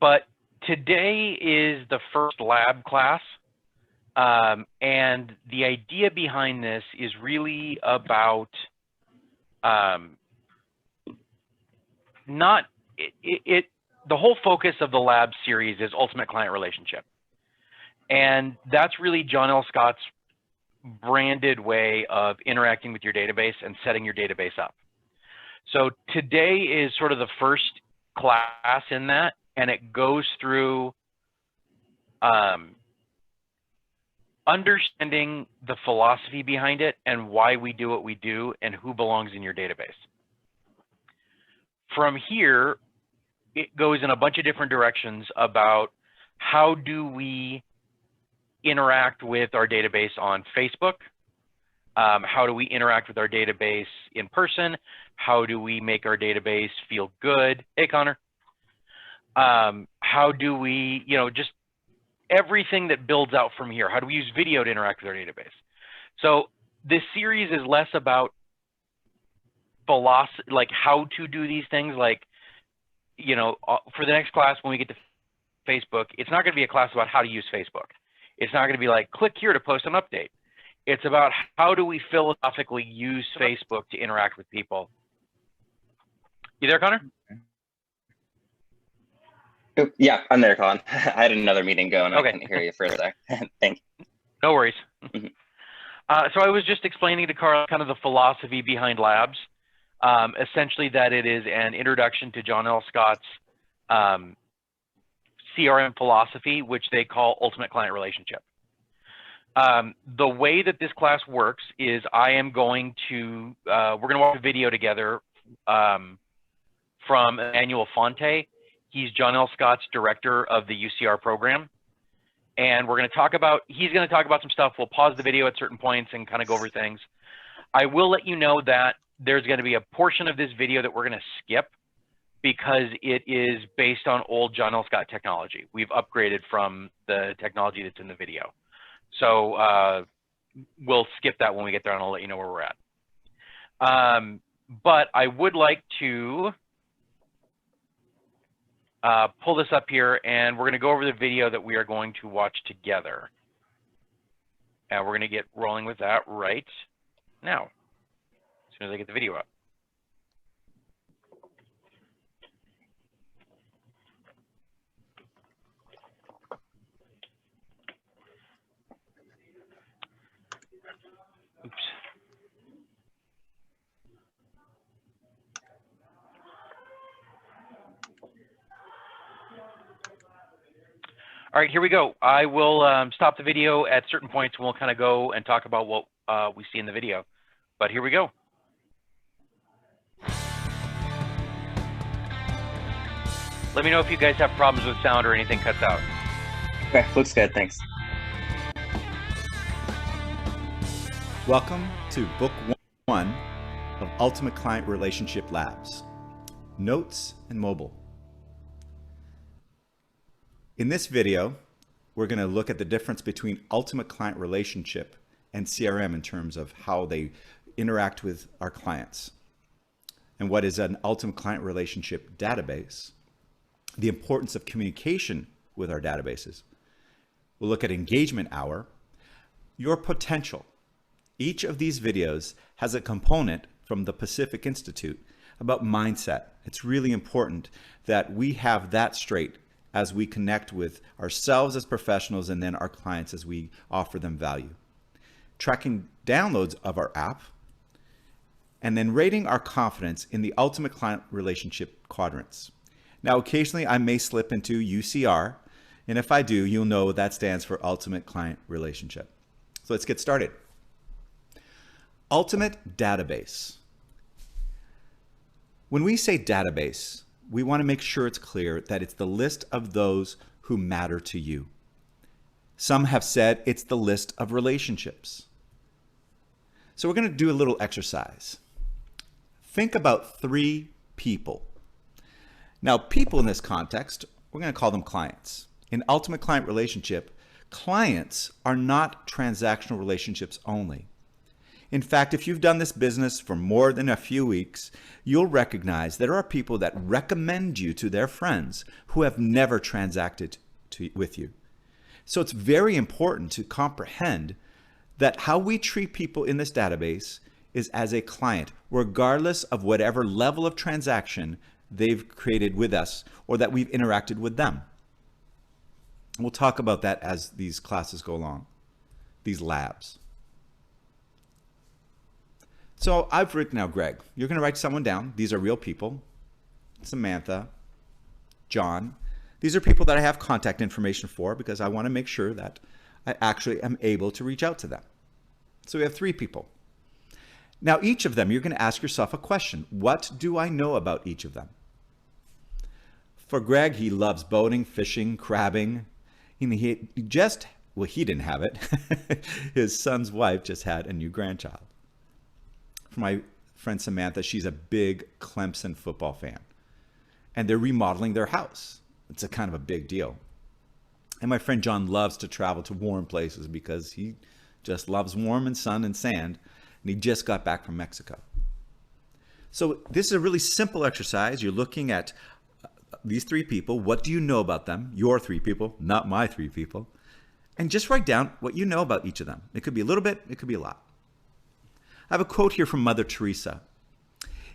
But today is the first lab class. And the idea behind this is really about the whole focus of the lab series is ultimate client relationship. And that's really John L. Scott's branded way of interacting with your database and setting your database up. So today is sort of the first class in that, and it goes through understanding the philosophy behind it and why we do what we do and who belongs in your database. From here, it goes in a bunch of different directions about how do we interact with our database on Facebook, how do we interact with our database in person, how do we make our database feel good, hey Connor, how do we, just everything that builds out from here, how do we use video to interact with our database. So this series is less about philosophy, like how to do these things, like, for the next class when we get to Facebook, it's not going to be a class about how to use Facebook. It's not going to be like, click here to post an update. It's about how do we philosophically use Facebook to interact with people. You there, Connor? Yeah, I'm there, Colin. I had another meeting going. Okay. I couldn't hear you for a sec. Thank you. No worries. So I was just explaining to Carl kind of the philosophy behind labs. Essentially that it is an introduction to John L. Scott's CRM philosophy, which they call ultimate client relationship. The way that this class works is I am going to, we're going to watch a video together from Emmanuel Fonte. He's John L. Scott's director of the UCR program. And we're going to talk about, he's going to talk about some stuff. We'll pause the video at certain points and kind of go over things. I will let you know that there's going to be a portion of this video that we're going to skip because it is based on old John L. Scott technology. We've upgraded from the technology that's in the video. So we'll skip that when we get there and I'll let you know where we're at. But I would like to pull this up here and we're going to go over the video that we are going to watch together. And we're going to get rolling with that right now, as soon as I get the video up. Oops. All right, here we go. I will stop the video at certain points and we'll kind of go and talk about what we see in the video. But here we go. Let me know if you guys have problems with sound or anything cuts out. Okay, looks good, thanks. Welcome to Book 1 of Ultimate Client Relationship Labs, Notes and Mobile. In this video, we're going to look at the difference between Ultimate Client Relationship and CRM in terms of how they interact with our clients, and what is an Ultimate Client Relationship database, the importance of communication with our databases. We'll look at engagement hour, your potential. Each of these videos has a component from the Pacific Institute about mindset. It's really important that we have that straight as we connect with ourselves as professionals and then our clients as we offer them value. Tracking downloads of our app, and then rating our confidence in the Ultimate Client Relationship quadrants. Now, occasionally I may slip into UCR, and if I do, you'll know that stands for Ultimate Client Relationship. So let's get started. Ultimate database. When we say database, we want to make sure it's clear that it's the list of those who matter to you. Some have said it's the list of relationships. So we're going to do a little exercise. Think about 3 people. Now, people in this context, we're going to call them clients. In Ultimate Client Relationship, clients are not transactional relationships only. In fact, if you've done this business for more than a few weeks, you'll recognize there are people that recommend you to their friends who have never transacted with you. So it's very important to comprehend that how we treat people in this database is as a client, regardless of whatever level of transaction they've created with us or that we've interacted with them. We'll talk about that as these classes go along, these labs. So I've written now, Greg, you're going to write someone down. These are real people. Samantha, John. These are people that I have contact information for because I want to make sure that I actually am able to reach out to them. So we have 3 people. Now, each of them, you're going to ask yourself a question. What do I know about each of them? For Greg, he loves boating, fishing, crabbing. He didn't have it. His son's wife just had a new grandchild. For my friend Samantha, she's a big Clemson football fan. And they're remodeling their house. It's a kind of a big deal. And my friend John loves to travel to warm places because he just loves warm and sun and sand. And he just got back from Mexico. So this is a really simple exercise. You're looking at these 3 people. What do you know about them? Your 3 people, not my 3 people. And just write down what you know about each of them. It could be a little bit, it could be a lot. I have a quote here from Mother Teresa.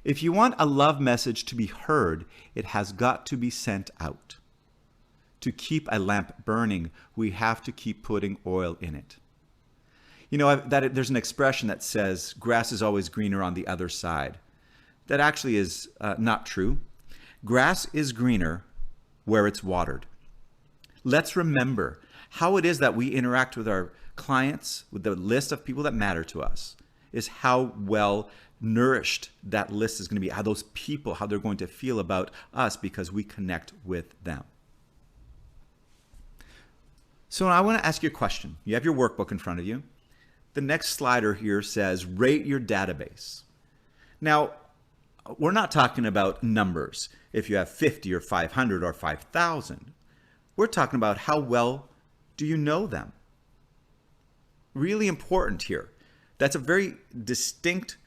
If you want a love message to be heard, it has got to be sent out. To keep a lamp burning, we have to keep putting oil in it. You know, there's an expression that says, grass is always greener on the other side. That actually is not true. Grass is greener where it's watered. Let's remember how it is that we interact with our clients, with the list of people that matter to us, is how well nourished that list is going to be, how those people, how they're going to feel about us because we connect with them. So I want to ask you a question. You have your workbook in front of you. The next slider here says, rate your database. Now, we're not talking about numbers. If you have 50 or 500 or 5,000, we're talking about how well do you know them? Really important here. That's a very distinct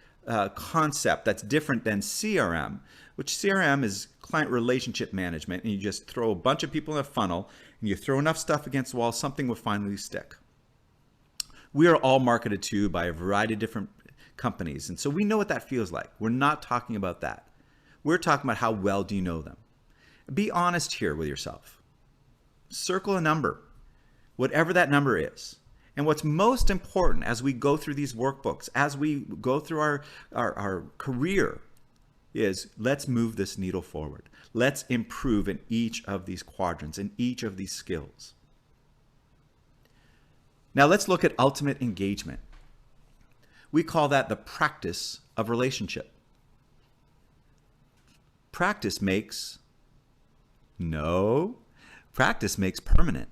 concept that's different than CRM, which CRM is client relationship management, and you just throw a bunch of people in a funnel and you throw enough stuff against the wall, something will finally stick. We are all marketed to by a variety of different companies, and so we know what that feels like. We're not talking about that. We're talking about how well do you know them. Be honest here with yourself. Circle a number, whatever that number is. And what's most important as we go through these workbooks, as we go through our career, is let's move this needle forward. Let's improve in each of these quadrants, in each of these skills. Now let's look at ultimate engagement. We call that the practice of relationship. Practice makes permanent.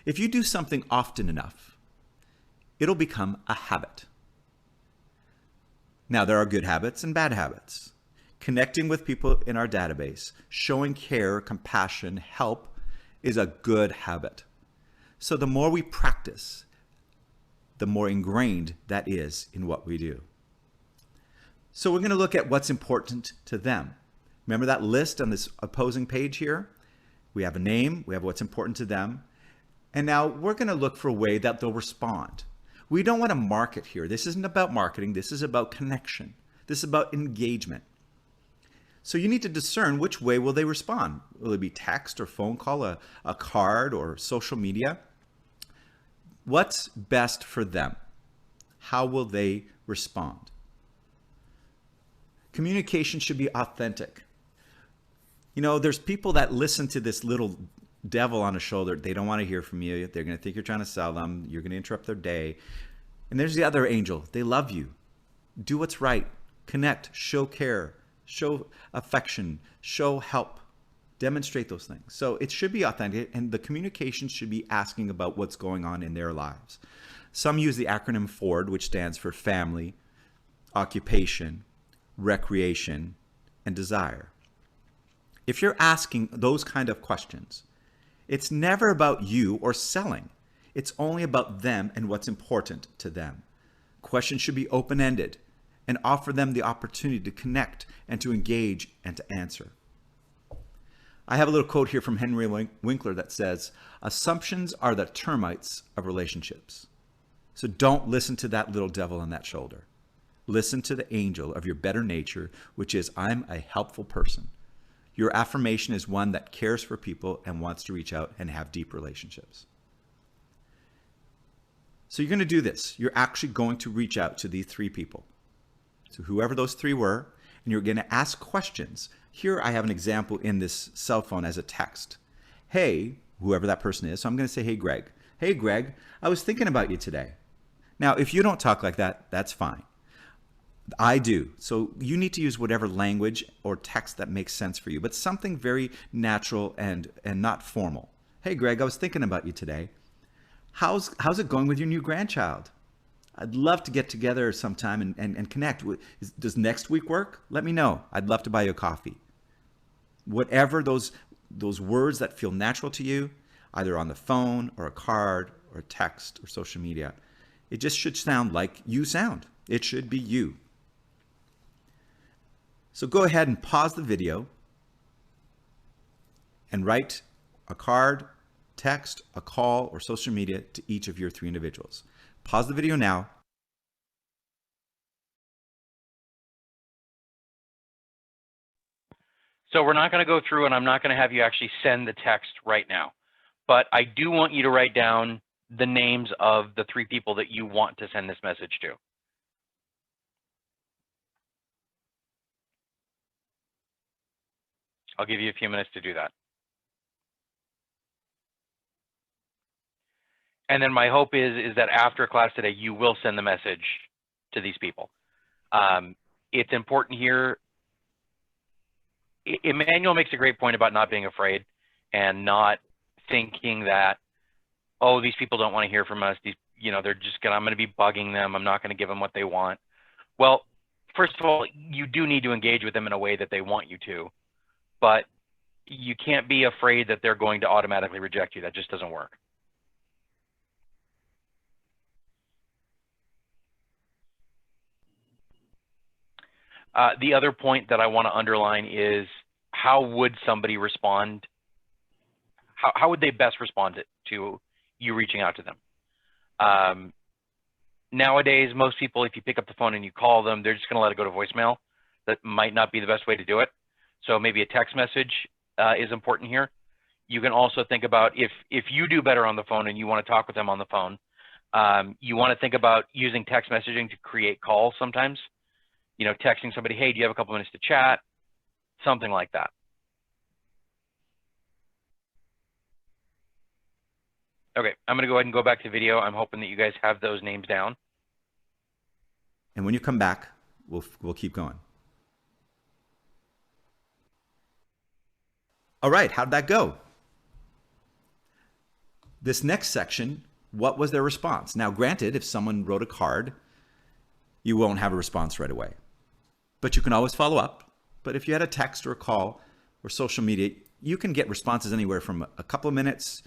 If you do something often enough, it'll become a habit. Now, there are good habits and bad habits. Connecting with people in our database, showing care, compassion, help is a good habit. So the more we practice, the more ingrained that is in what we do. So we're going to look at what's important to them. Remember that list on this opposing page here? We have a name, we have what's important to them. And now we're going to look for a way that they'll respond. We don't want to market here. This isn't about marketing. This is about connection. This is about engagement. So you need to discern which way will they respond. Will it be text or phone call, a card or social media? What's best for them? How will they respond? Communication should be authentic. You know, there's people that listen to this little devil on a shoulder. They don't want to hear from you. They're going to think you're trying to sell them. You're going to interrupt their day. And there's the other angel. They love you. Do what's right. Connect. Show care. Show affection. Show help. Demonstrate those things. So it should be authentic, and the communication should be asking about what's going on in their lives. Some use the acronym FORD, which stands for family, occupation, recreation, and desire. If you're asking those kind of questions, it's never about you or selling. It's only about them and what's important to them. Questions should be open-ended and offer them the opportunity to connect and to engage and to answer. I have a little quote here from Henry Winkler that says, "Assumptions are the termites of relationships." So don't listen to that little devil on that shoulder. Listen to the angel of your better nature, which is, I'm a helpful person. Your affirmation is one that cares for people and wants to reach out and have deep relationships. So you're going to do this. You're actually going to reach out to these 3 people. So whoever those 3 were, and you're going to ask questions. Here I have an example in this cell phone as a text. Hey, whoever that person is. So I'm going to say, hey, Greg. Hey, Greg, I was thinking about you today. Now, if you don't talk like that, that's fine. I do. So you need to use whatever language or text that makes sense for you, but something very natural and not formal. Hey, Greg, I was thinking about you today. How's it going with your new grandchild? I'd love to get together sometime and connect. Does next week work? Let me know. I'd love to buy you a coffee. Whatever those words that feel natural to you, either on the phone or a card or a text or social media, it just should sound like you sound. It should be you. So go ahead and pause the video and write a card, text, a call, or social media to each of your 3 individuals. Pause the video now. So we're not going to go through, and I'm not going to have you actually send the text right now. But I do want you to write down the names of the 3 people that you want to send this message to. I'll give you a few minutes to do that. And then my hope is that after class today, you will send the message to these people. It's important here. Emmanuel makes a great point about not being afraid and not thinking that, oh, these people don't want to hear from us. They're just I'm going to be bugging them. I'm not going to give them what they want. Well, first of all, you do need to engage with them in a way that they want you to, but you can't be afraid that they're going to automatically reject you. That just doesn't work. The other point that I want to underline is, how would somebody respond? How would they best respond to you reaching out to them? Nowadays, most people, if you pick up the phone and you call them, they're just going to let it go to voicemail. That might not be the best way to do it. So maybe a text message is important here. You can also think about if you do better on the phone and you want to talk with them on the phone, you want to think about using text messaging to create calls sometimes. Texting somebody, hey, do you have a couple minutes to chat? Something like that. Okay, I'm going to go ahead and go back to video. I'm hoping that you guys have those names down. And when you come back, we'll keep going. All right, how'd that go? This next section, what was their response? Now, granted, if someone wrote a card, you won't have a response right away. But you can always follow up. But if you had a text or a call or social media, you can get responses anywhere from a couple of minutes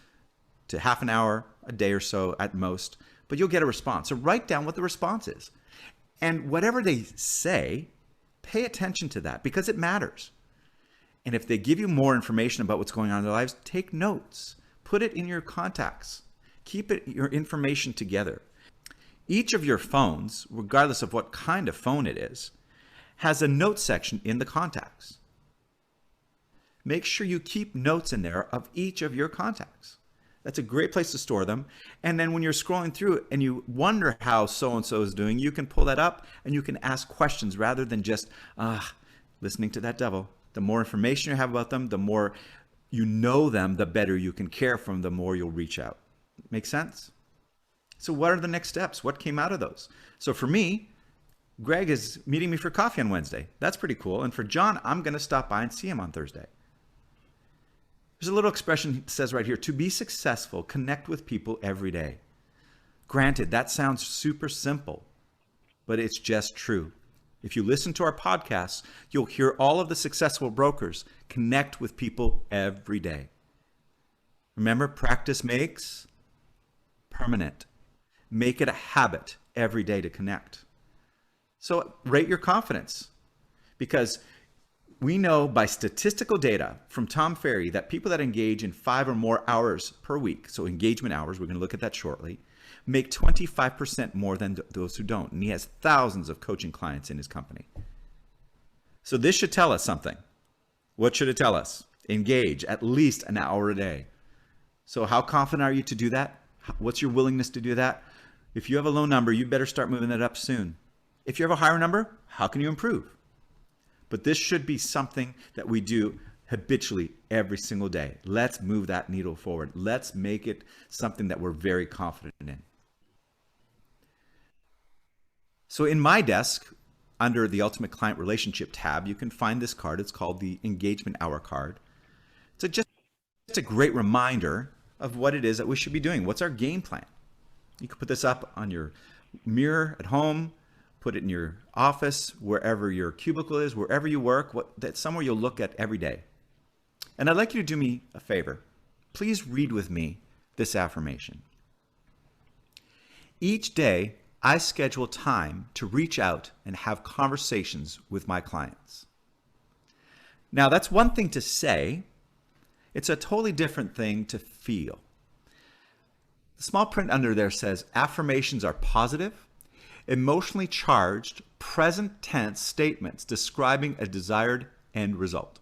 to half an hour, a day or so at most, but you'll get a response. So write down what the response is. And whatever they say, pay attention to that because it matters. And if they give you more information about what's going on in their lives, take notes. Put it in your contacts. Keep your information together. Each of your phones, regardless of what kind of phone it is, has a note section in the contacts. Make sure you keep notes in there of each of your contacts. That's a great place to store them. And then when you're scrolling through and you wonder how so-and-so is doing, you can pull that up and you can ask questions rather than just listening to that devil. The more information you have about them, the more you know them, the better you can care for them, the more you'll reach out. Make sense? So what are the next steps? What came out of those? So for me, Greg is meeting me for coffee on Wednesday. That's pretty cool. And for John, I'm going to stop by and see him on Thursday. There's a little expression that says right here, to be successful, connect with people every day. Granted, that sounds super simple, but it's just true. If you listen to our podcasts, you'll hear all of the successful brokers connect with people every day. Remember, practice makes permanent. Make it a habit every day to connect. So rate your confidence, because we know by statistical data from Tom Ferry that people that engage in 5 or more hours per week, so engagement hours, we're going to look at that shortly, make 25% more than those who don't. And he has thousands of coaching clients in his company. So this should tell us something. What should it tell us? Engage at least an hour a day. So how confident are you to do that? What's your willingness to do that? If you have a low number, you better start moving it up soon. If you have a higher number, how can you improve? But this should be something that we do habitually every single day. Let's move that needle forward. Let's make it something that we're very confident in. So in my desk, under the Ultimate Client Relationship tab, you can find this card. It's called the Engagement Hour card. It's just a great reminder of what it is that we should be doing. What's our game plan? You can put this up on your mirror at home, put it in your office, wherever your cubicle is, wherever you work, that's somewhere you'll look at every day. And I'd like you to do me a favor. Please read with me this affirmation. Each day, I schedule time to reach out and have conversations with my clients. Now, that's one thing to say. It's a totally different thing to feel. The small print under there says, affirmations are positive, emotionally charged, present tense statements describing a desired end result.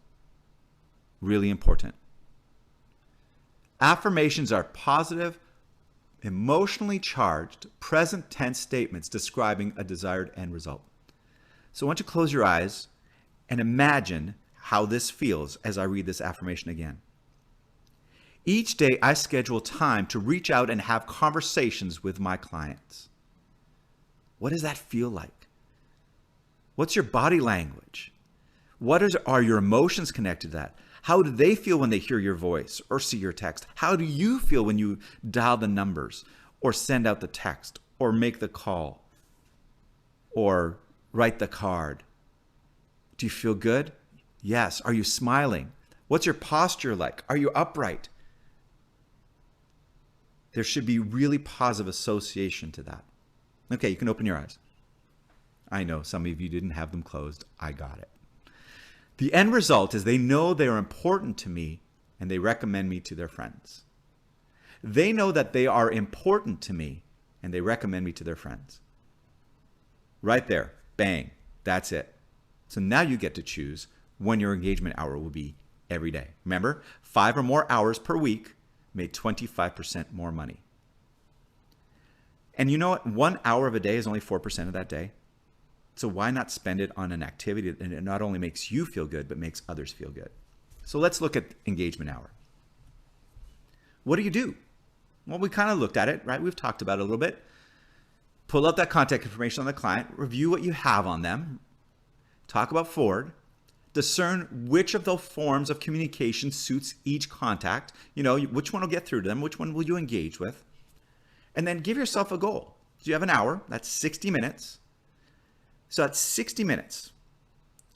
Really important. Affirmations are positive, emotionally charged, present tense statements describing a desired end result. So I want you to close your eyes and imagine how this feels as I read this affirmation again. Each day I schedule time to reach out and have conversations with my clients. What does that feel like? What's your body language? Are your emotions connected to that? How do they feel when they hear your voice or see your text? How do you feel when you dial the numbers or send out the text or make the call or write the card? Do you feel good? Yes. Are you smiling? What's your posture like? Are you upright? There should be really positive association to that. Okay, you can open your eyes. I know some of you didn't have them closed. I got it. The end result is they know they are important to me and they recommend me to their friends. They know that they are important to me and they recommend me to their friends. Right there, bang, that's it. So now you get to choose when your engagement hour will be every day. Remember, 5 or more hours per week made 25% more money. And you know what? 1 hour of a day is only 4% of that day. So why not spend it on an activity that it not only makes you feel good, but makes others feel good? So let's look at engagement hour. What do you do? Well, we kind of looked at it, right? We've talked about it a little bit. Pull out that contact information on the client, review what you have on them, talk about forward, discern which of the forms of communication suits each contact. You know, which one will get through to them, which one will you engage with? And then give yourself a goal. So you have an hour, that's 60 minutes. So that's 60 minutes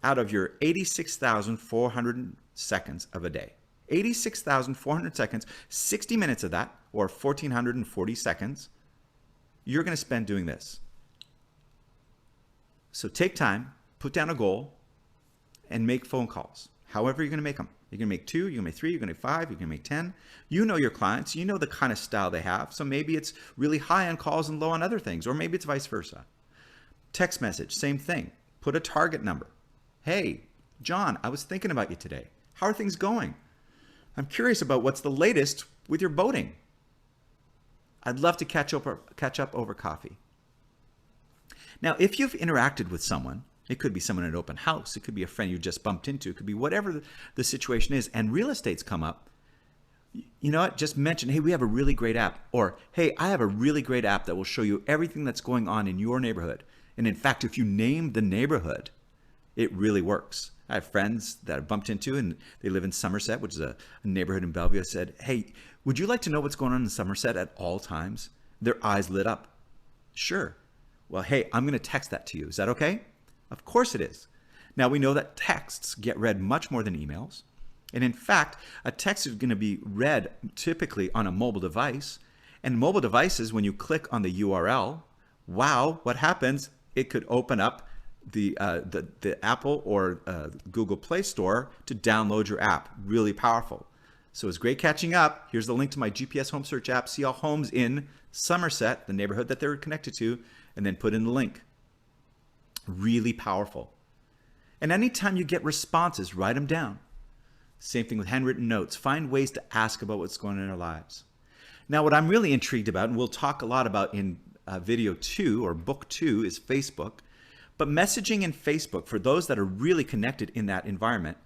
out of your 86,400 seconds of a day. 86,400 seconds, 60 minutes of that, or 1,440 seconds, you're going to spend doing this. So take time, put down a goal, and make phone calls. However you're going to make them. You're going to make 2, you're going to make 3, you're going to make 5, you're going to make 10. You know your clients, you know the kind of style they have. So maybe it's really high on calls and low on other things, or maybe it's vice versa. Text message, same thing. Put a target number. Hey, John, I was thinking about you today. How are things going? I'm curious about what's the latest with your boating. I'd love to catch up over coffee. Now, if you've interacted with someone, it could be someone at an open house, it could be a friend you just bumped into, it could be whatever the situation is, and real estate's come up, you know what? Just mention, hey, we have a really great app. Or, hey, I have a really great app that will show you everything that's going on in your neighborhood. And in fact, if you name the neighborhood, it really works. I have friends that I've bumped into, and they live in Somerset, which is a neighborhood in Bellevue. I said, hey, would you like to know what's going on in Somerset at all times? Their eyes lit up. Sure. Well, hey, I'm going to text that to you. Is that okay? Of course it is. Now, we know that texts get read much more than emails. And in fact, a text is going to be read typically on a mobile device. And mobile devices, when you click on the URL, Wow, what happens? It could open up the Apple or Google Play Store to download your app. Really powerful. So it's great catching up. Here's the link to my GPS home search app. See all homes in Somerset, the neighborhood that they're connected to, and then put in the link. Really powerful. And anytime you get responses, write them down. Same thing with handwritten notes. Find ways to ask about what's going on in our lives. Now, what I'm really intrigued about, and we'll talk a lot about in video 2 or book 2, is Facebook. But messaging in Facebook, for those that are really connected in that environment,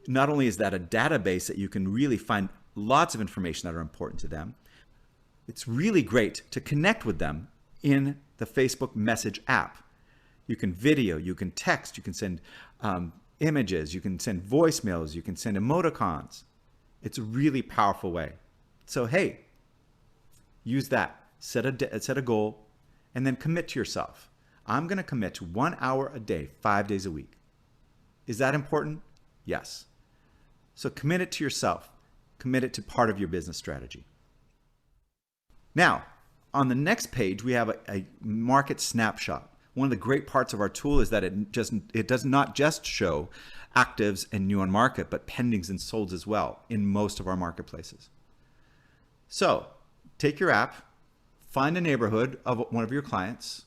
not only is that a database that you can really find lots of information that are important to them, it's really great to connect with them in the Facebook Message app. You can video, you can text, you can send images, you can send voicemails, you can send emoticons. It's a really powerful way. So hey, use that. Set a goal, and then commit to yourself. I'm going to commit to 1 hour a day, 5 days a week. Is that important? Yes. So commit it to yourself. Commit it to part of your business strategy. Now, on the next page, we have a market snapshot. One of the great parts of our tool is that it does not just show actives and new on market, but pendings and solds as well in most of our marketplaces. So take your app, find a neighborhood of one of your clients,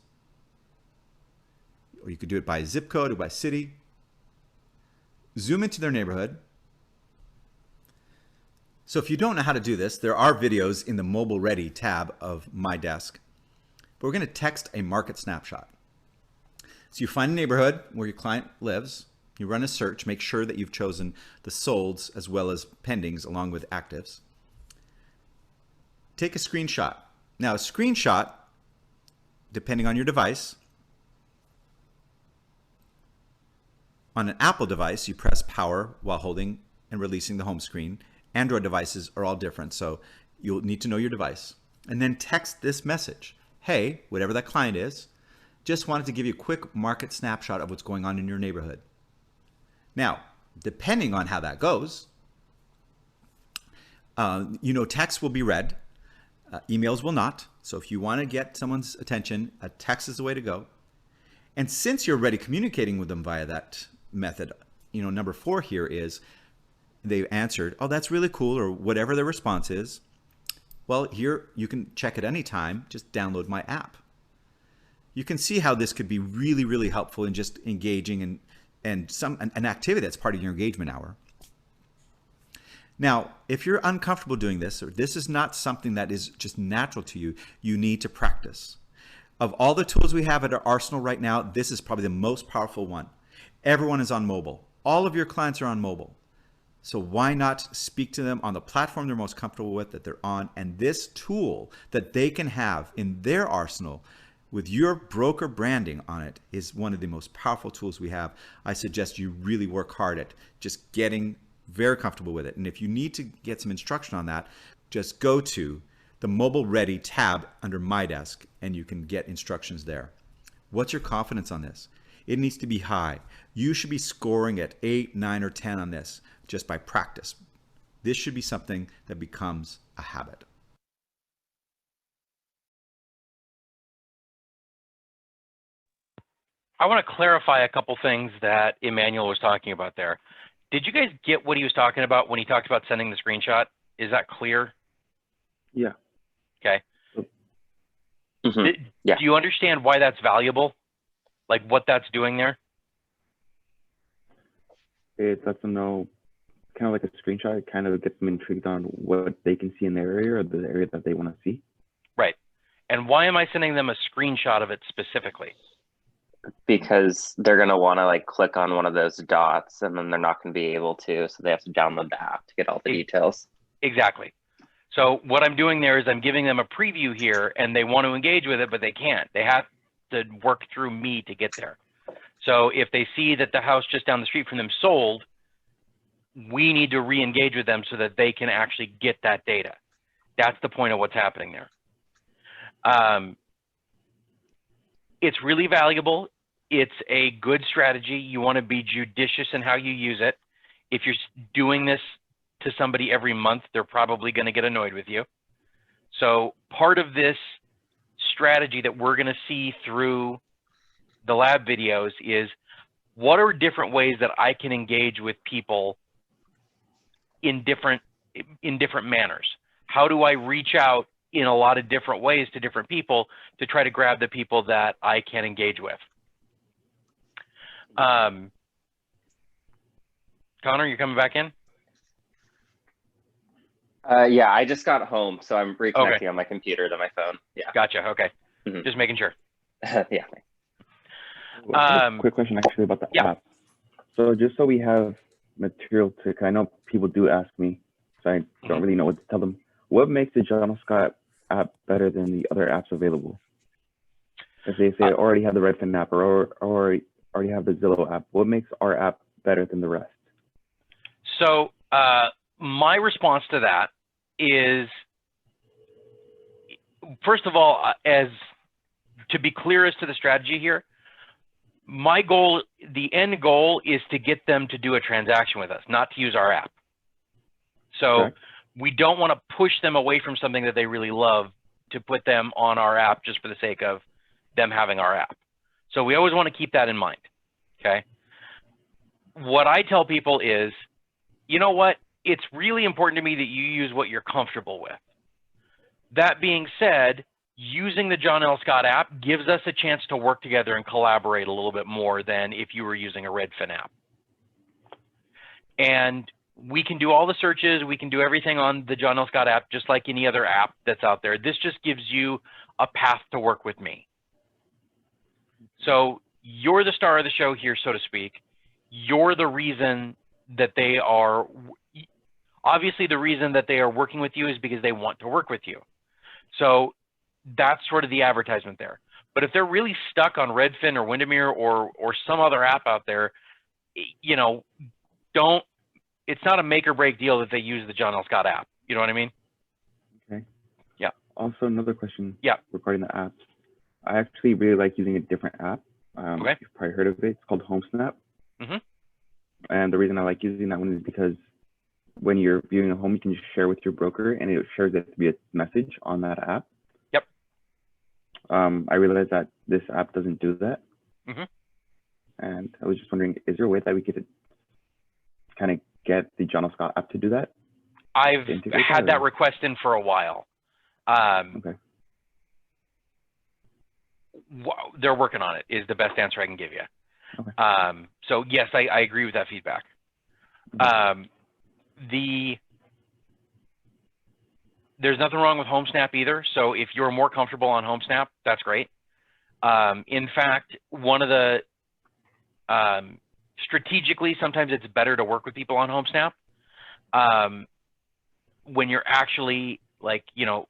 or you could do it by zip code or by city. Zoom into their neighborhood. So if you don't know how to do this, there are videos in the mobile ready tab of My Desk. But we're going to text a market snapshot. So you find a neighborhood where your client lives, you run a search, make sure that you've chosen the solds as well as pendings along with actives. Take a screenshot. Now a screenshot, depending on your device, on an Apple device, you press power while holding and releasing the home screen. Android devices are all different, so you'll need to know your device. And then text this message. Hey, whatever that client is, just wanted to give you a quick market snapshot of what's going on in your neighborhood. Now, depending on how that goes, text will be read, emails will not. So if you want to get someone's attention, a text is the way to go. And since you're already communicating with them via that method, number 4 here is they answered, oh, that's really cool, or whatever their response is. Well, here you can check at any time, just download my app. You can see how this could be really, really helpful in just engaging and an activity that's part of your engagement hour. Now, if you're uncomfortable doing this, or this is not something that is just natural to you, you need to practice. Of all the tools we have at our arsenal right now, this is probably the most powerful one. Everyone is on mobile. All of your clients are on mobile. So why not speak to them on the platform they're most comfortable with, that they're on, and this tool that they can have in their arsenal with your broker branding on it is one of the most powerful tools we have. I suggest you really work hard at just getting very comfortable with it. And if you need to get some instruction on that, just go to the mobile ready tab under My Desk and you can get instructions there. What's your confidence on this? It needs to be high. You should be scoring at 8, 9, or 10 on this just by practice. This should be something that becomes a habit. I want to clarify a couple things that Emmanuel was talking about there. Did you guys get what he was talking about when he talked about sending the screenshot? Is that clear? Yeah. Okay. Mm-hmm. Yeah. Do you understand why that's valuable? Like what that's doing there? It lets them know, kind of like a screenshot, it kind of gets them intrigued on what they can see in their area or the area that they want to see. Right. And why am I sending them a screenshot of it specifically? Because they're going to want to click on one of those dots and then they're not going to be able to. So they have to download the app to get all the details. Exactly. So what I'm doing there is I'm giving them a preview here and they want to engage with it, but they can't. They have to work through me to get there. So if they see that the house just down the street from them sold, we need to re-engage with them so that they can actually get that data. That's the point of what's happening there. It's really valuable. It's a good strategy. You want to be judicious in how you use it. If you're doing this to somebody every month, they're probably going to get annoyed with you. So part of this strategy that we're going to see through the lab videos is, what are different ways that I can engage with people in different manners? How do I reach out in a lot of different ways to different people to try to grab the people that I can engage with? Connor, you coming back in? Yeah, I just got home, so I'm reconnecting Okay. on my computer to my phone. Yeah. Gotcha. Okay. Mhm. Just making sure. Yeah. Quick question actually about the Yeah. app. So just so we have material to, 'cause I know people do ask me, so I don't really know what to tell them. What makes the John Scott app better than the other apps available? If they say already have the Redfin app or already have the Zillow app, what makes our app better than the rest? So my response to that is, first of all, as to be clear as to the strategy here, my goal, the end goal is to get them to do a transaction with us, not to use our app. So Correct. we don't want to push them away from something that they really love to put them on our app just for the sake of them having our app. So we always want to keep that in mind, okay? What I tell people is, you know what? It's really important to me that you use what you're comfortable with. That being said, using the John L. Scott app gives us a chance to work together and collaborate a little bit more than if you were using a Redfin app. And we can do all the searches, we can do everything on the John L. Scott app just like any other app that's out there. This just gives you a path to work with me. So you're the star of the show here, so to speak. You're the reason that they are, obviously the reason that they are working with you is because they want to work with you. So that's sort of the advertisement there. But if they're really stuck on Redfin or Windermere or some other app out there, you know, it's not a make or break deal that they use the John L. Scott app. You know what I mean? Okay. Yeah. Also, another question. Yeah. Regarding the apps, I actually really like using a different app. Okay. You've probably heard of it. It's called HomeSnap. Mm-hmm. And the reason I like using that one is because when you're viewing a home, you can just share with your broker, and it shares it to be a message on that app. Yep. I realized that this app doesn't do that. Mm-hmm. And I was just wondering, is there a way that we could kind of get the John L. Scott app to do that? I've had that request in for a while. Okay. They're working on it is the best answer I can give you. Okay. So yes, I agree with that feedback. Okay. There's nothing wrong with HomeSnap either. So if you're more comfortable on HomeSnap, that's great. In fact, one of the strategically, sometimes it's better to work with people on HomeSnap when you're actually like, you know,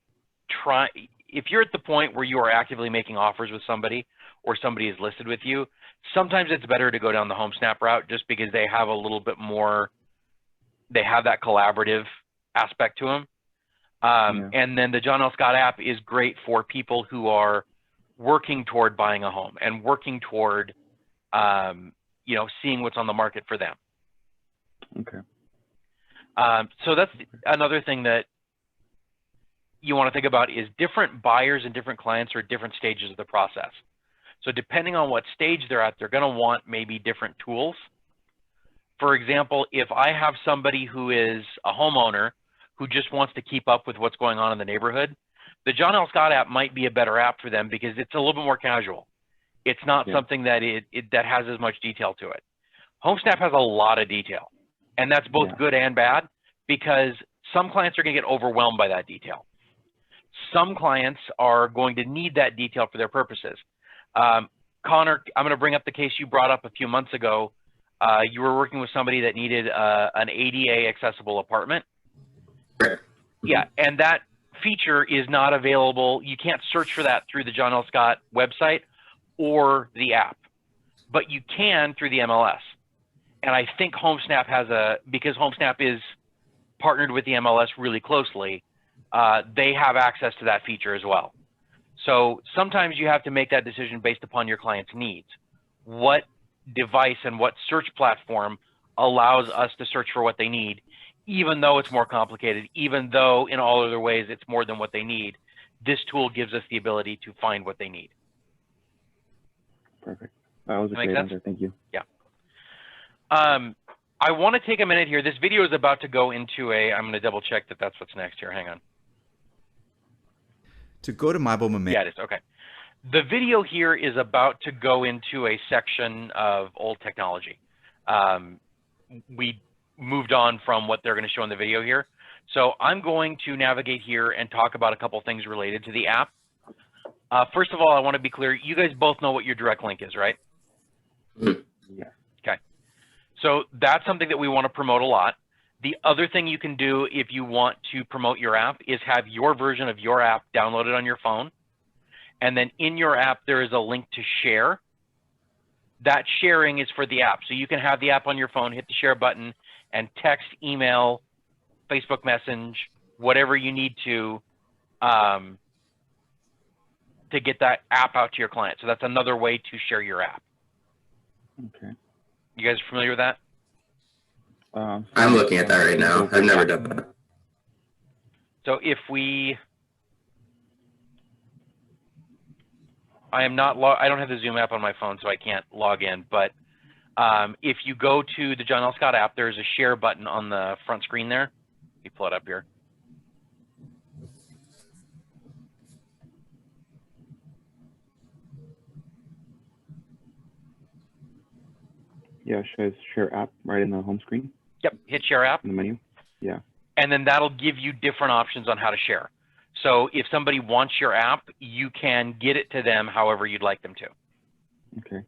if you're at the point where you are actively making offers with somebody or somebody is listed with you, sometimes it's better to go down the HomeSnap route just because they have a little bit more, they have that collaborative aspect to them. Yeah. And then the John L. Scott app is great for people who are working toward buying a home and working toward, you know, seeing what's on the market for them. Okay. So that's another thing that you want to think about is different buyers and different clients are at different stages of the process. So depending on what stage they're at, they're going to want maybe different tools. For example, if I have somebody who is a homeowner who just wants to keep up with what's going on in the neighborhood, the John L. Scott app might be a better app for them because it's a little bit more casual. It's not something that that has as much detail to it. HomeSnap has a lot of detail, and that's both good and bad because some clients are going to get overwhelmed by that detail. Some clients are going to need that detail for their purposes. Connor, I'm going to bring up the case you brought up a few months ago. You were working with somebody that needed an ADA accessible apartment. Yeah, and that feature is not available. You can't search for that through the John L. Scott website or the app, but you can through the MLS. And I think HomeSnap has because HomeSnap is partnered with the MLS really closely, they have access to that feature as well. So sometimes you have to make that decision based upon your client's needs. What device and what search platform allows us to search for what they need, even though it's more complicated, even though in all other ways it's more than what they need, this tool gives us the ability to find what they need. Perfect. That was a great answer. Thank you. Yeah. I want to take a minute here. This video is about to go into I'm going to double check that that's what's next here. Hang on. To go to MyBoma. Yeah, it is. Okay. The video here is about to go into a section of old technology. We moved on from what they're going to show in the video here. So I'm going to navigate here and talk about a couple things related to the app. First of all, I want to be clear. You guys both know what your direct link is, right? Yeah. Okay. So that's something that we want to promote a lot. The other thing you can do if you want to promote your app is have your version of your app downloaded on your phone. And then in your app, there is a link to share. That sharing is for the app. So you can have the app on your phone, hit the share button, and text, email, Facebook Message, whatever you need to get that app out to your client. So that's another way to share your app. Okay. You guys are familiar with that? I'm looking at that right now. I've never done that. So if we, I don't have the Zoom app on my phone, so I can't log in. But if you go to the John L. Scott app, there's a share button on the front screen there. Let me pull it up here. Yeah, it says share app right in the home screen. Yep, hit share app. In the menu. Yeah. And then that'll give you different options on how to share. So if somebody wants your app, you can get it to them however you'd like them to. Okay.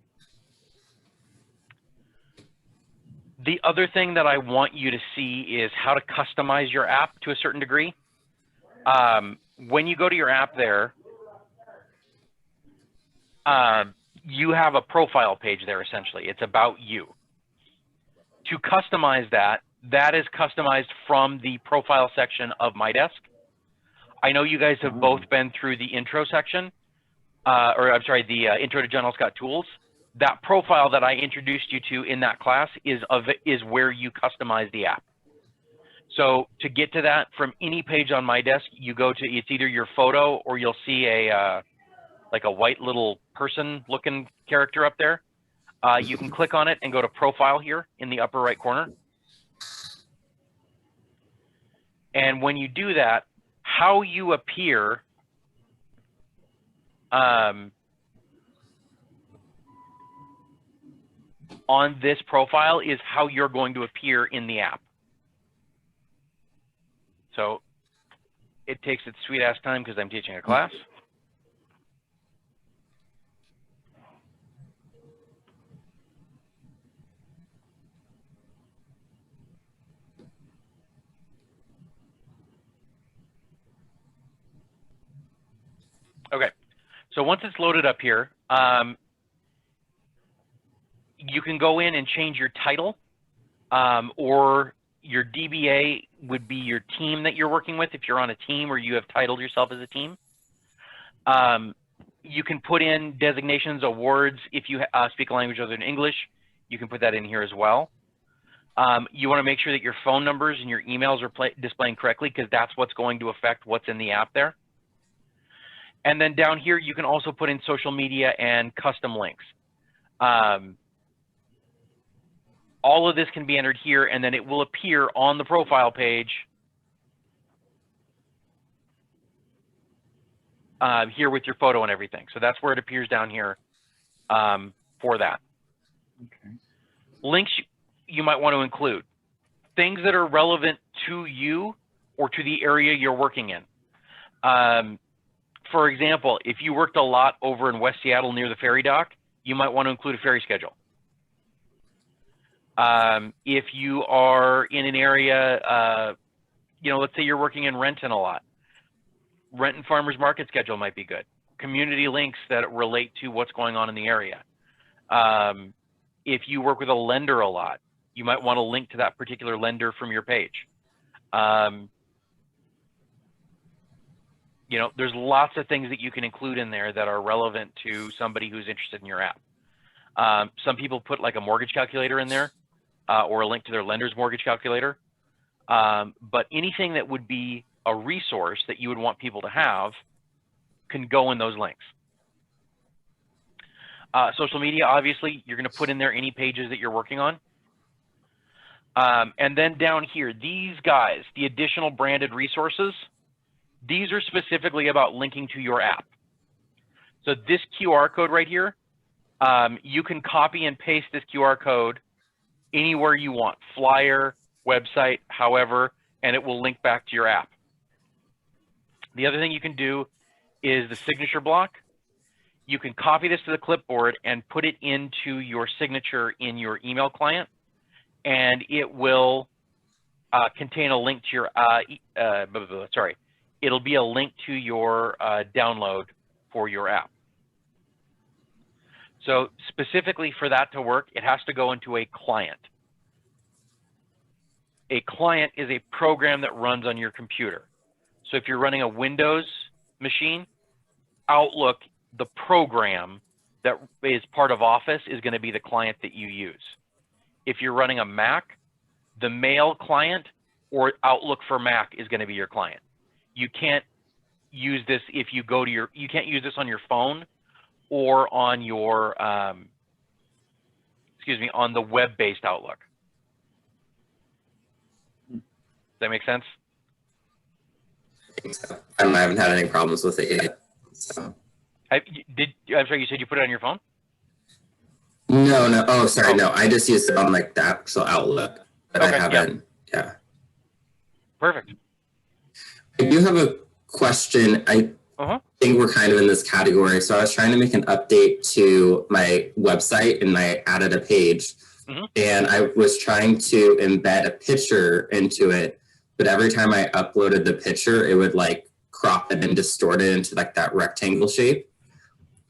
The other thing that I want you to see is how to customize your app to a certain degree. When you go to your app there, you have a profile page there essentially. It's about you. To customize that, that is customized from the profile section of MyDesk. I know you guys have both been through the intro section, the intro to John L. Scott Tools. That profile that I introduced you to in that class is where you customize the app. So to get to that from any page on MyDesk, you go to, it's either your photo or you'll see like a white little person looking character up there. You can click on it and go to profile here in the upper right corner. And when you do that, how you appear on this profile is how you're going to appear in the app. So it takes its sweet ass time because I'm teaching a class. Okay, so once it's loaded up here, you can go in and change your title, or your DBA would be your team that you're working with if you're on a team or you have titled yourself as a team. You can put in designations, awards. If you speak a language other than English, you can put that in here as well. You want to make sure that your phone numbers and your emails are displaying correctly because that's what's going to affect what's in the app there. And then down here, you can also put in social media and custom links. All of this can be entered here, and then it will appear on the profile page here with your photo and everything. So that's where it appears down here for that. Okay. Links you might want to include. Things that are relevant to you or to the area you're working in. For example, if you worked a lot over in West Seattle near the ferry dock, you might want to include a ferry schedule. If you are in an area, let's say you're working in Renton a lot, Renton Farmers Market schedule might be good. Community links that relate to what's going on in the area. If you work with a lender a lot, you might want to link to that particular lender from your page. There's lots of things that you can include in there that are relevant to somebody who's interested in your app. Some people put like a mortgage calculator in there or a link to their lender's mortgage calculator. But anything that would be a resource that you would want people to have, can go in those links. Social media, obviously, you're going to put in there any pages that you're working on. And then down here, these guys, the additional branded resources, these are specifically about linking to your app. So this QR code right here, you can copy and paste this QR code anywhere you want, flyer, website, however, and it will link back to your app. The other thing you can do is the signature block. You can copy this to the clipboard and put it into your signature in your email client, and it will contain a link to your, it'll be a link to your download for your app. So specifically for that to work, it has to go into a client. A client is a program that runs on your computer. So if you're running a Windows machine, Outlook, the program that is part of Office, is going to be the client that you use. If you're running a Mac, the Mail client or Outlook for Mac is going to be your client. You can't use this if you go to your, you can't use this on your phone or on your, on the web-based Outlook. Does that make sense? I think so. I haven't had any problems with it yet. So. I'm sorry, you said you put it on your phone? No. Oh, sorry. No, I just used it on like the actual Outlook, but okay, I haven't. Yeah. Perfect. I do have a question. I think we're kind of in this category. So I was trying to make an update to my website and I added a page and I was trying to embed a picture into it, but every time I uploaded the picture, it would like crop it and distort it into like that rectangle shape.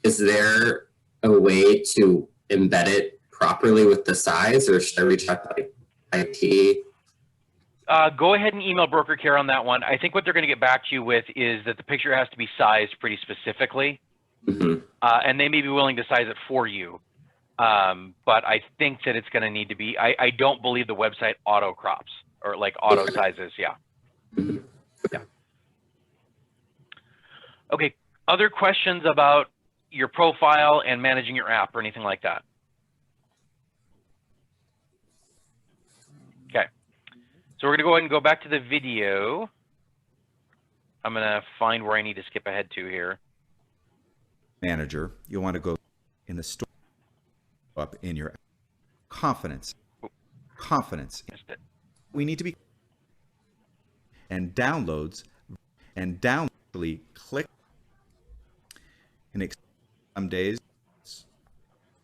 Is there a way to embed it properly with the size, or should I reach out to like IT? Go ahead and email broker care on that one. I think what they're going to get back to you with is that the picture has to be sized pretty specifically, and they may be willing to size it for you. But I think that it's going to need to be, I don't believe the website auto crops or like auto sizes. Yeah. Yeah. Okay. Other questions about your profile and managing your app or anything like that? Okay. So we're going to go ahead and go back to the video. I'm going to find where I need to skip ahead to here. Manager, you want to go in the store up in your confidence. Confidence. We need to be and downloads and download click and some days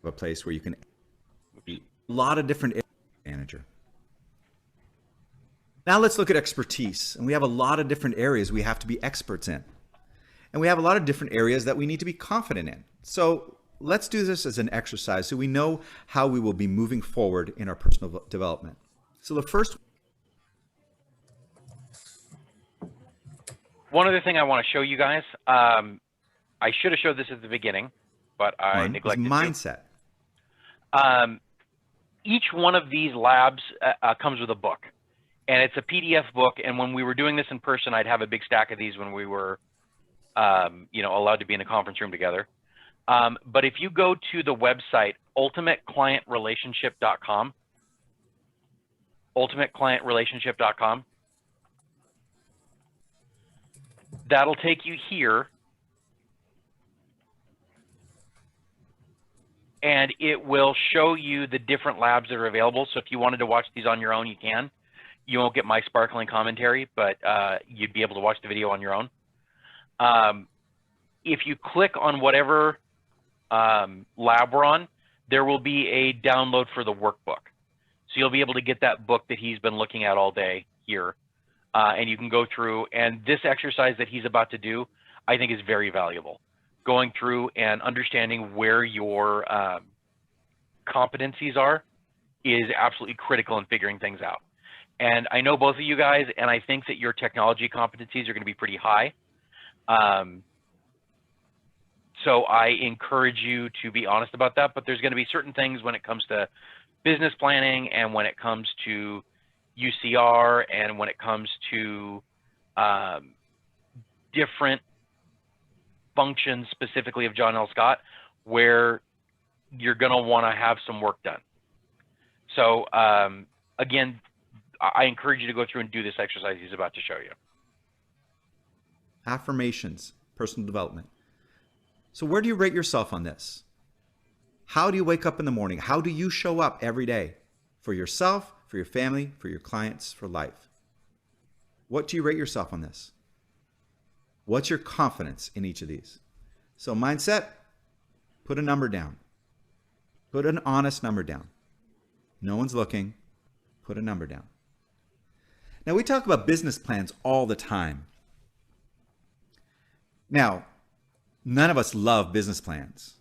a place where you can a lot of different manager. Now let's look at expertise, and we have a lot of different areas we have to be experts in, and we have a lot of different areas that we need to be confident in. So let's do this as an exercise so we know how we will be moving forward in our personal development. So the first one other thing I want to show you guys, I should have showed this at the beginning, but I neglected mindset. Each one of these labs comes with a book, and it's a PDF book. And when we were doing this in person, I'd have a big stack of these when we were, allowed to be in a conference room together. But if you go to the website, ultimateclientrelationship.com, ultimateclientrelationship.com, that'll take you here. And it will show you the different labs that are available. So if you wanted to watch these on your own, you can. You won't get my sparkling commentary, but you'd be able to watch the video on your own. If you click on whatever lab we're on, there will be a download for the workbook. So you'll be able to get that book that he's been looking at all day here. And you can go through, and this exercise that he's about to do, I think is very valuable. Going through and understanding where your competencies are is absolutely critical in figuring things out. And I know both of you guys, and I think that your technology competencies are going to be pretty high. So I encourage you to be honest about that, but there's going to be certain things when it comes to business planning and when it comes to UCR and when it comes to different functions specifically of John L. Scott where you're going to want to have some work done. So again, I encourage you to go through and do this exercise he's about to show you. Affirmations, personal development. So where do you rate yourself on this? How do you wake up in the morning? How do you show up every day for yourself, for your family, for your clients, for life? What do you rate yourself on this? What's your confidence in each of these? So mindset, put a number down. Put an honest number down. No one's looking. Put a number down. Now, we talk about business plans all the time. Now, none of us love business plans,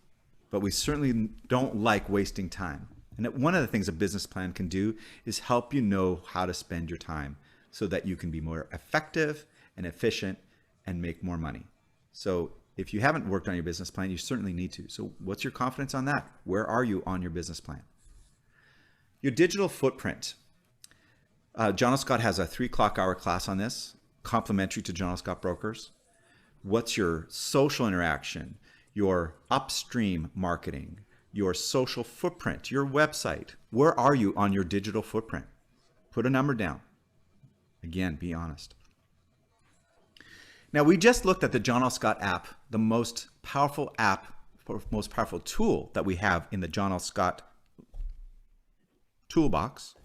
but we certainly don't like wasting time. And one of the things a business plan can do is help you know how to spend your time so that you can be more effective and efficient and make more money. So if you haven't worked on your business plan, you certainly need to. So what's your confidence on that? Where are you on your business plan? Your digital footprint. John L. Scott has a 3 o'clock hour class on this, complimentary to John L. Scott Brokers. What's your social interaction, your upstream marketing, your social footprint, your website? Where are you on your digital footprint? Put a number down. Again, be honest. Now, we just looked at the John L. Scott app, the most powerful app, or most powerful tool that we have in the John L. Scott toolbox.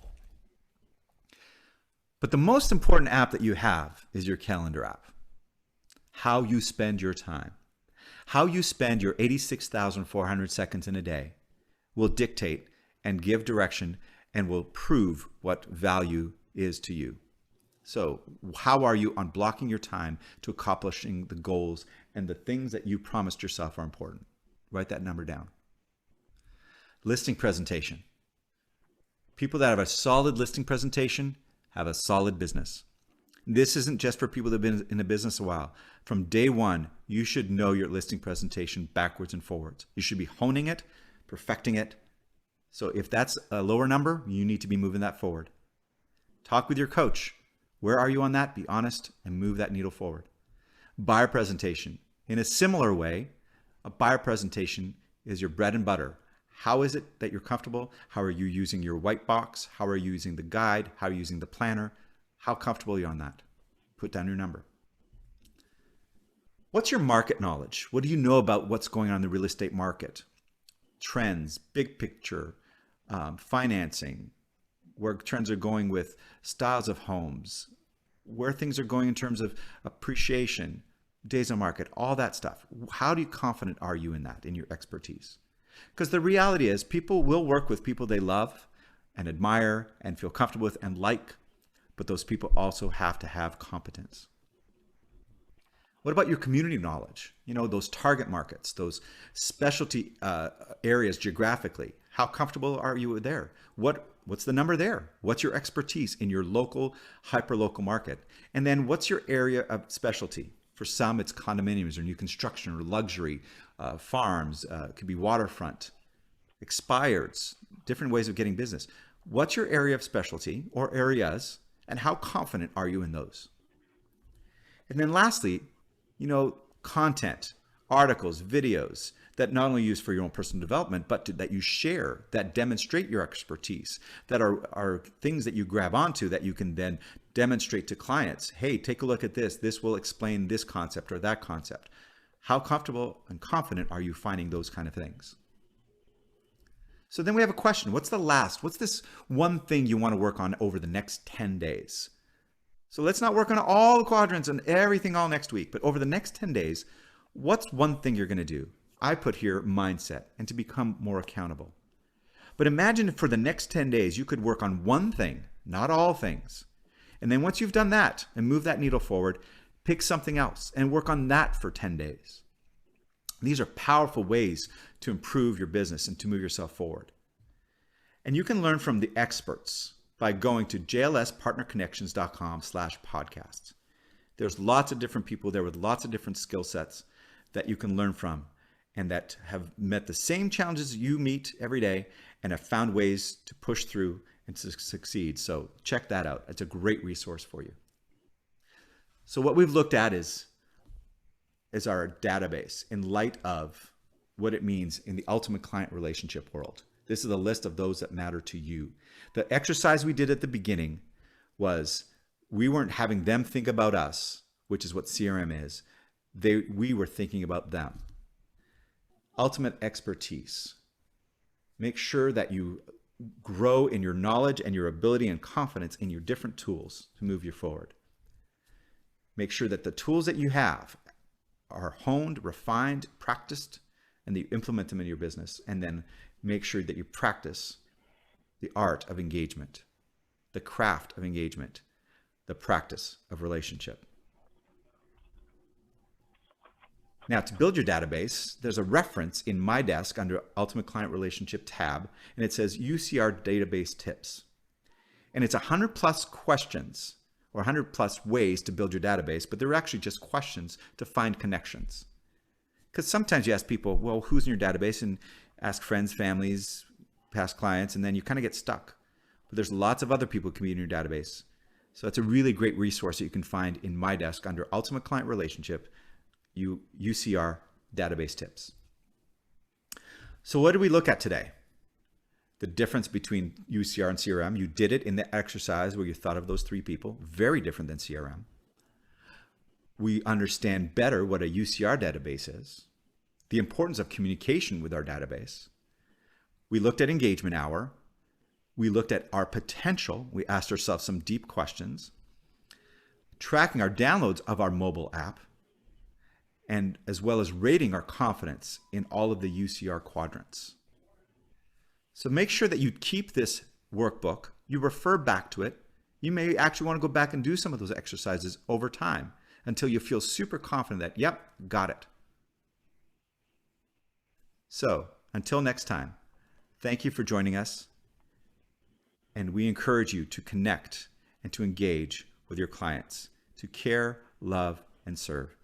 But the most important app that you have is your calendar app. How you spend your time. How you spend your 86,400 seconds in a day will dictate and give direction and will prove what value is to you. So how are you on blocking your time to accomplishing the goals and the things that you promised yourself are important? Write that number down. Listing presentation. People that have a solid listing presentation have a solid business. This isn't just for people that have been in the business a while. From day one, you should know your listing presentation backwards and forwards. You should be honing it, perfecting it. So if that's a lower number, you need to be moving that forward. Talk with your coach. Where are you on that? Be honest and move that needle forward. Buyer presentation. In a similar way, a buyer presentation is your bread and butter. How is it that you're comfortable? How are you using your white box? How are you using the guide? How are you using the planner? How comfortable are you on that? Put down your number. What's your market knowledge? What do you know about what's going on in the real estate market? Trends, big picture, financing, where trends are going with styles of homes, where things are going in terms of appreciation, days on market, all that stuff. How confident are you in that, in your expertise? Because the reality is people will work with people they love and admire and feel comfortable with and like, but those people also have to have competence. What about your community knowledge? You know, those target markets, those specialty areas geographically. How comfortable are you there? What's the number there? What's your expertise in your local, hyper-local market? And then what's your area of specialty? For some, it's condominiums or new construction or luxury, farms, it could be waterfront, expireds, different ways of getting business. What's your area of specialty or areas, and how confident are you in those? And then lastly, you know, content, articles, videos that not only use for your own personal development, but that you share, that demonstrate your expertise, that are things that you grab onto that you can then demonstrate to clients. Hey, take a look at this. This will explain this concept or that concept. How comfortable and confident are you finding those kind of things? So then we have a question. What's this one thing you want to work on over the next 10 days? So let's not work on all the quadrants and everything all next week, but over the next 10 days, what's one thing you're going to do? I put here mindset and to become more accountable. But imagine if for the next 10 days, you could work on one thing, not all things. And then once you've done that and move that needle forward, pick something else and work on that for 10 days. These are powerful ways to improve your business and to move yourself forward. And you can learn from the experts by going to jlspartnerconnections.com/podcasts. There's lots of different people there with lots of different skill sets that you can learn from and that have met the same challenges you meet every day and have found ways to push through and to succeed. So check that out. It's a great resource for you. So what we've looked at is is our database in light of what it means in the ultimate client relationship world. This is a list of those that matter to you. The exercise we did at the beginning was we weren't having them think about us, which is what CRM is. We were thinking about them. Ultimate expertise. Make sure that you grow in your knowledge and your ability and confidence in your different tools to move you forward. Make sure that the tools that you have are honed, refined, practiced, and that you implement them in your business. And then make sure that you practice the art of engagement, the craft of engagement, the practice of relationship. Now, to build your database, there's a reference in my desk under Ultimate Client Relationship tab, and it says UCR Database Tips. And it's 100+ questions or 100+ ways to build your database, but they're actually just questions to find connections. Because sometimes you ask people, well, who's in your database? And ask friends, families, past clients, and then you kind of get stuck. But there's lots of other people who can be in your database. So it's a really great resource that you can find in my desk under Ultimate Client Relationship, UCR Database Tips. So what did we look at today? The difference between UCR and CRM. You did it in the exercise where you thought of those 3 people. Very different than CRM. We understand better what a UCR database is. The importance of communication with our database. We looked at engagement hour. We looked at our potential. We asked ourselves some deep questions. Tracking our downloads of our mobile app, and as well as rating our confidence in all of the UCR quadrants. So make sure that you keep this workbook, you refer back to it. You may actually want to go back and do some of those exercises over time until you feel super confident that, yep, got it. So until next time, thank you for joining us. And we encourage you to connect and to engage with your clients, to care, love, and serve.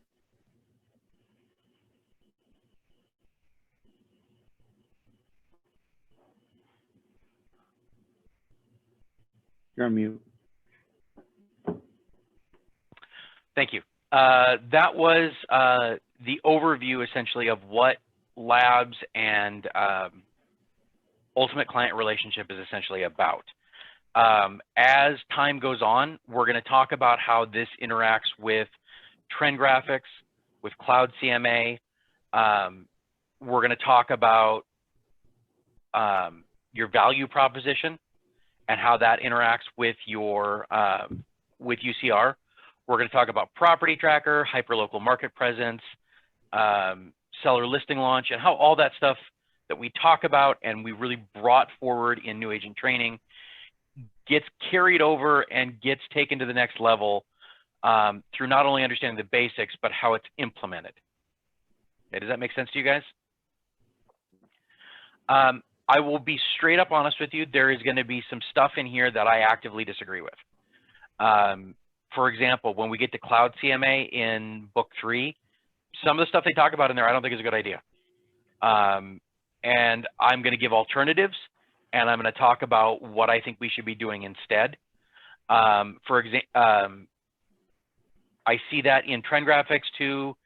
You're on mute. Thank you. That was the overview essentially of what labs and ultimate client relationship is essentially about. As time goes on, we're going to talk about how this interacts with trend graphics, with cloud CMA. We're going to talk about your value proposition and how that interacts with your with UCR. We're going to talk about property tracker, hyperlocal market presence, seller listing launch, and how all that stuff that we talk about and we really brought forward in new agent training gets carried over and gets taken to the next level through not only understanding the basics, but how it's implemented. Okay, does that make sense to you guys? I will be straight up honest with you. There is going to be some stuff in here that I actively disagree with. For example, when we get to cloud CMA in book 3, some of the stuff they talk about in there, I don't think is a good idea. And I'm going to give alternatives, and I'm going to talk about what I think we should be doing instead. For example, I see that in trend graphics too,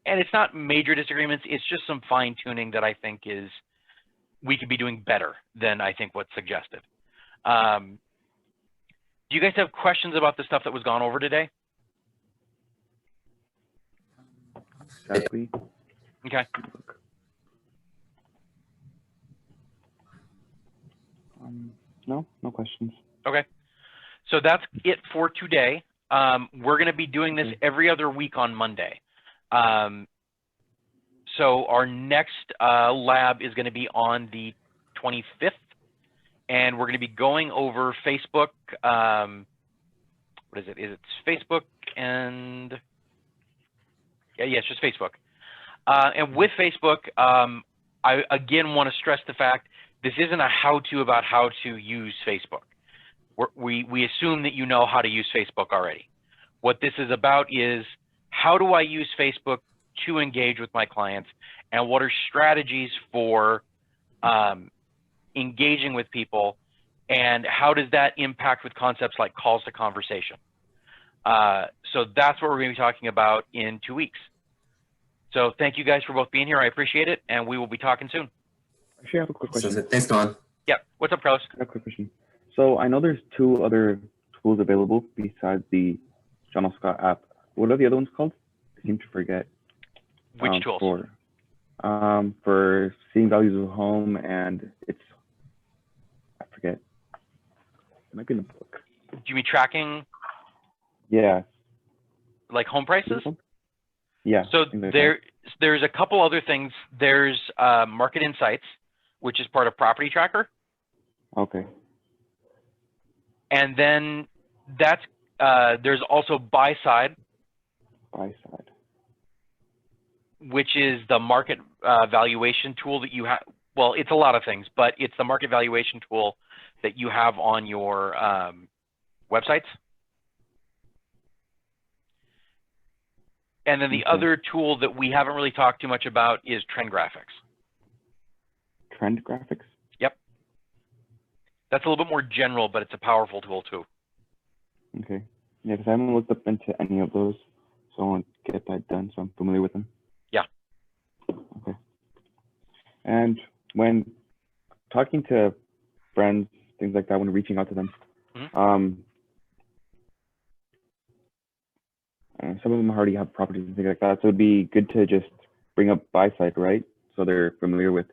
and it's not major disagreements. It's just some fine tuning that I think is we could be doing better than I think what's suggested. Do you guys have questions about the stuff that was gone over today? Exactly. Okay. No questions. Okay. So that's it for today. We're going to be doing this every other week on Monday. So our next lab is going to be on the 25th, and we're going to be going over Facebook. What is it? It's Facebook and yeah, it's just Facebook. And with Facebook, I again want to stress the fact this isn't a how-to about how to use Facebook. We assume that you know how to use Facebook already. What this is about is how do I use Facebook to engage with my clients, and what are strategies for engaging with people, and how does that impact with concepts like calls to conversation. So that's what we're going to be talking about in 2 weeks. So thank you guys for both being here. I appreciate it, and we will be talking soon. Actually, I have a quick question. Thanks, Don. Yeah. What's up, Carlos? I have a quick question. So I know there's 2 other tools available besides the John L. Scott app. What are the other ones called? I seem to forget. Which tools? For seeing values of home, and I forget. It might be in the book. Do you mean tracking? Yeah. Like home prices? Yeah. So there's a couple other things. There's Market Insights, which is part of Property Tracker. Okay. And then that's there's also Buy Side, which is the market valuation tool that you have. Well, it's a lot of things, but it's the market valuation tool that you have on your websites. And then the other tool that we haven't really talked too much about is Trend Graphics. Trend Graphics? Yep. That's a little bit more general, but it's a powerful tool too. Okay. Yeah, because I haven't looked up into any of those, so I want to get that done so I'm familiar with them. Yeah. Okay. And when talking to friends, things like that, when reaching out to them, some of them already have properties and things like that, so it'd be good to just bring up Buy Side, right? So they're familiar with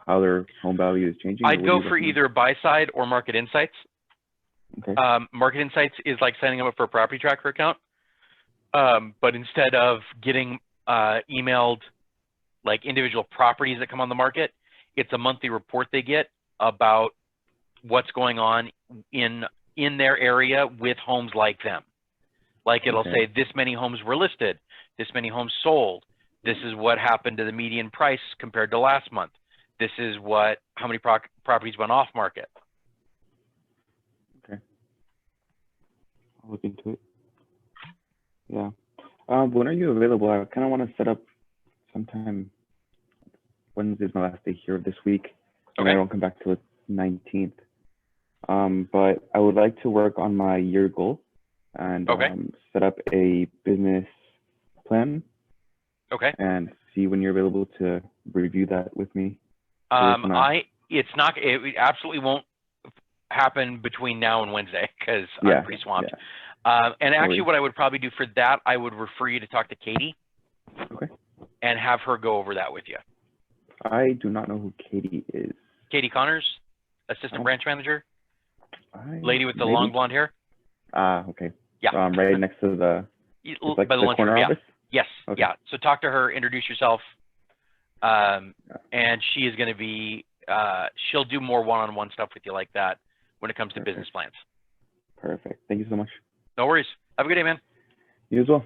how their home value is changing. I'd go for either Buy Side or Market Insights. Okay. Market Insights is like signing up for a Property Tracker account, but instead of getting emailed like individual properties that come on the market, it's a monthly report they get about what's going on in their area with homes like them. Like it'll say this many homes were listed, this many homes sold, this is what happened to the median price compared to last month, this is how many properties went off market. Okay. I'll look into it. Yeah. When are you available? I kind of want to set up sometime. Wednesday's my last day here this week. And I don't come back till the 19th. But I would like to work on my year goal and set up a business plan. Okay. And see when you're available to review that with me. It absolutely won't happen between now and Wednesday because I'm pretty swamped. Yeah. And actually, what I would probably do for that, I would refer you to talk to Katie. Okay. And have her go over that with you. I do not know who Katie is. Katie Connors, assistant branch manager, lady with the long blonde hair. Okay. Yeah. Right next to the by the corner office. Yes. Okay. Yeah. So talk to her, introduce yourself, and she is going to be. She'll do more one-on-one stuff with you like that when it comes to business plans. Perfect. Thank you so much. No worries. Have a good day, man. You as well.